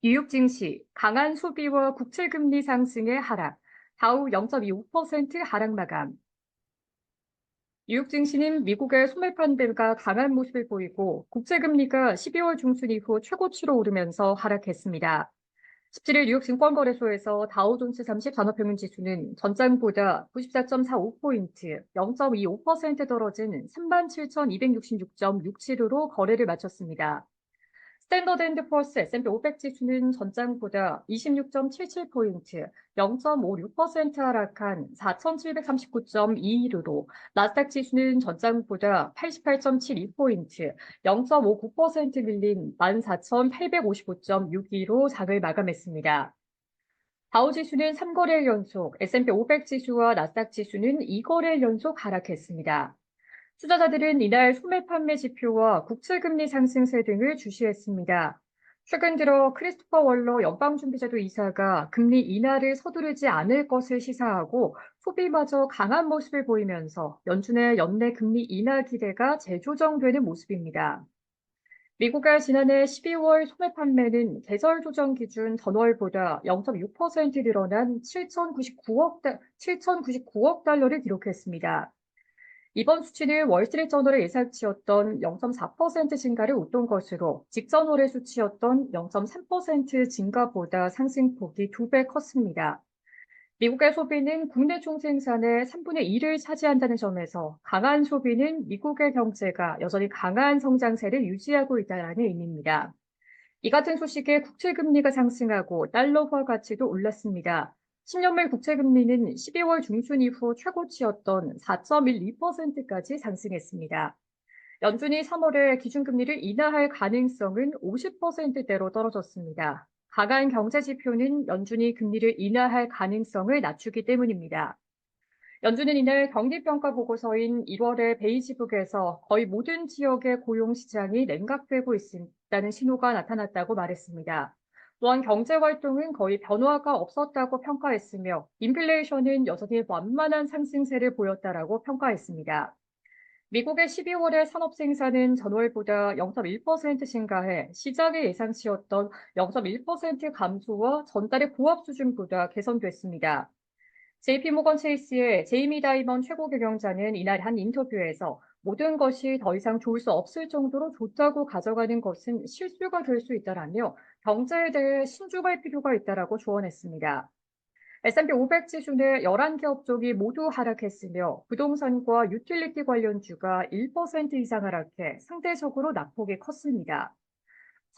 뉴욕 증시 강한 소비와 국채 금리 상승의 하락, 다우 0.25% 하락 마감. 뉴욕 증시는 미국의 소매 판매가 강한 모습을 보이고 국채 금리가 12월 중순 이후 최고치로 오르면서 하락했습니다. 17일 뉴욕 증권거래소에서 다우존스 30 산업평균 지수는 전장보다 94.45포인트, 0.25% 떨어진 37,266.67로 거래를 마쳤습니다. 스탠더드앤드포어스 S&P 500 지수는 전장보다 26.77포인트, 0.56% 하락한 4,739.21로, 나스닥 지수는 전장보다 88.72포인트, 0.59% 밀린 14,855.62로 장을 마감했습니다. 다우지수는 3거래일 연속, S&P 500 지수와 나스닥 지수는 2거래일 연속 하락했습니다. 투자자들은 이날 소매 판매 지표와 국채금리 상승세 등을 주시했습니다. 최근 들어 크리스토퍼 월러 연방준비제도 이사가 금리 인하를 서두르지 않을 것을 시사하고 소비마저 강한 모습을 보이면서 연준의 연내 금리 인하 기대가 재조정되는 모습입니다. 미국의 지난해 12월 소매 판매는 계절 조정 기준 전월보다 0.6% 늘어난 7,099억 달러를 기록했습니다. 이번 수치는 월스트리트저널의 예상치였던 0.4% 증가를 웃돈 것으로 직전 월의 수치였던 0.3% 증가보다 상승폭이 2배 컸습니다. 미국의 소비는 국내 총생산의 3분의 1을 차지한다는 점에서 강한 소비는 미국의 경제가 여전히 강한 성장세를 유지하고 있다는 의미입니다. 이 같은 소식에 국채금리가 상승하고 달러화 가치도 올랐습니다. 10년물 국채금리는 12월 중순 이후 최고치였던 4.12%까지 상승했습니다. 연준이 3월에 기준금리를 인하할 가능성은 50%대로 떨어졌습니다. 강한 경제 지표는 연준이 금리를 인하할 가능성을 낮추기 때문입니다. 연준은 이날 경기평가 보고서인 1월의 베이지북에서 거의 모든 지역의 고용 시장이 냉각되고 있다는 신호가 나타났다고 말했습니다. 또한 경제 활동은 거의 변화가 없었다고 평가했으며 인플레이션은 여전히 완만한 상승세를 보였다라고 평가했습니다. 미국의 12월의 산업 생산은 전월보다 0.1% 증가해 시장의 예상치였던 0.1% 감소와 전달의 고압 수준보다 개선됐습니다. JP모건 체이스의 제이미 다이먼 최고 경영자는 이날 한 인터뷰에서 모든 것이 더 이상 좋을 수 없을 정도로 좋다고 가져가는 것은 실수가 될 수 있다라며 경제에 대해 신중할 필요가 있다라고 조언했습니다. S&P 500 지수는 11개 업종이 모두 하락했으며 부동산과 유틸리티 관련주가 1% 이상 하락해 상대적으로 낙폭이 컸습니다.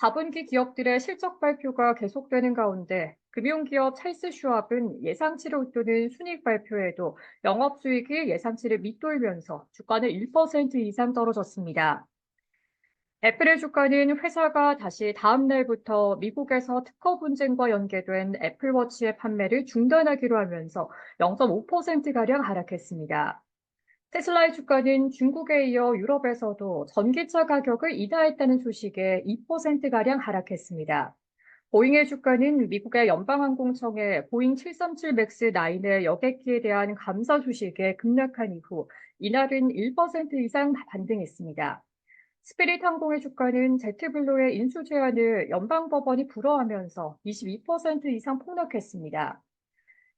4분기 기업들의 실적 발표가 계속되는 가운데 금융기업 찰스 슈왑은 예상치를 웃도는 순이익 발표에도 영업수익이 예상치를 밑돌면서 주가는 1% 이상 떨어졌습니다. 애플의 주가는 회사가 다시 다음 날부터 미국에서 특허 분쟁과 연계된 애플워치의 판매를 중단하기로 하면서 0.5%가량 하락했습니다. 테슬라의 주가는 중국에 이어 유럽에서도 전기차 가격을 인하했다는 소식에 2%가량 하락했습니다. 보잉의 주가는 미국의 연방항공청의 보잉 737 맥스 9의 여객기에 대한 감사 소식에 급락한 이후 이날은 1% 이상 반등했습니다. 스피릿 항공의 주가는 제트블루의 인수 제한을 연방법원이 불허하면서 22% 이상 폭락했습니다.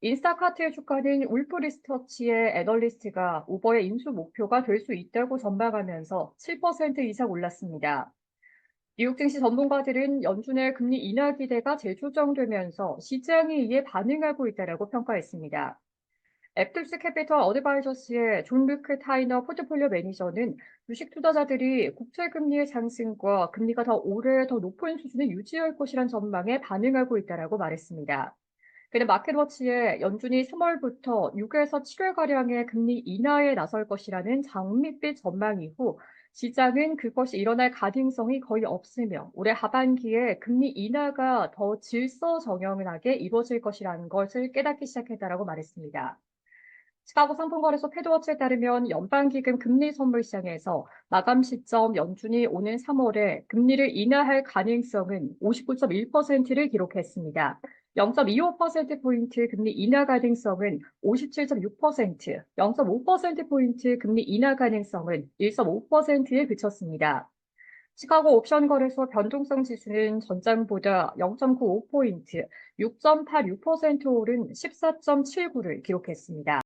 인스타카트의 주가는 울프 리서치의 애널리스트가 우버의 인수 목표가 될 수 있다고 전망하면서 7% 이상 올랐습니다. 뉴욕 증시 전문가들은 연준의 금리 인하 기대가 재조정되면서 시장이 이에 반응하고 있다고 평가했습니다. 애플스 캐피털 어드바이저스의 존 루크 타이너 포트폴리오 매니저는 주식 투자자들이 국채 금리의 상승과 금리가 더 오래 더 높은 수준을 유지할 것이란 전망에 반응하고 있다고 말했습니다. 그는 마켓워치에 연준이 3월부터 6에서 7월가량의 금리 인하에 나설 것이라는 장밋빛 전망 이후 시장은 그것이 일어날 가능성이 거의 없으며 올해 하반기에 금리 인하가 더 질서정연하게 이루어질 것이라는 것을 깨닫기 시작했다고 말했습니다. 시카고 상품거래소 패드워치에 따르면 연방기금 금리 선물 시장에서 마감 시점 연준이 오는 3월에 금리를 인하할 가능성은 59.1%를 기록했습니다. 0.25%포인트 금리 인하 가능성은 57.6%, 0.5%포인트 금리 인하 가능성은 1.5%에 그쳤습니다. 시카고 옵션 거래소 변동성 지수는 전장보다 0.95포인트, 6.86% 오른 14.79를 기록했습니다.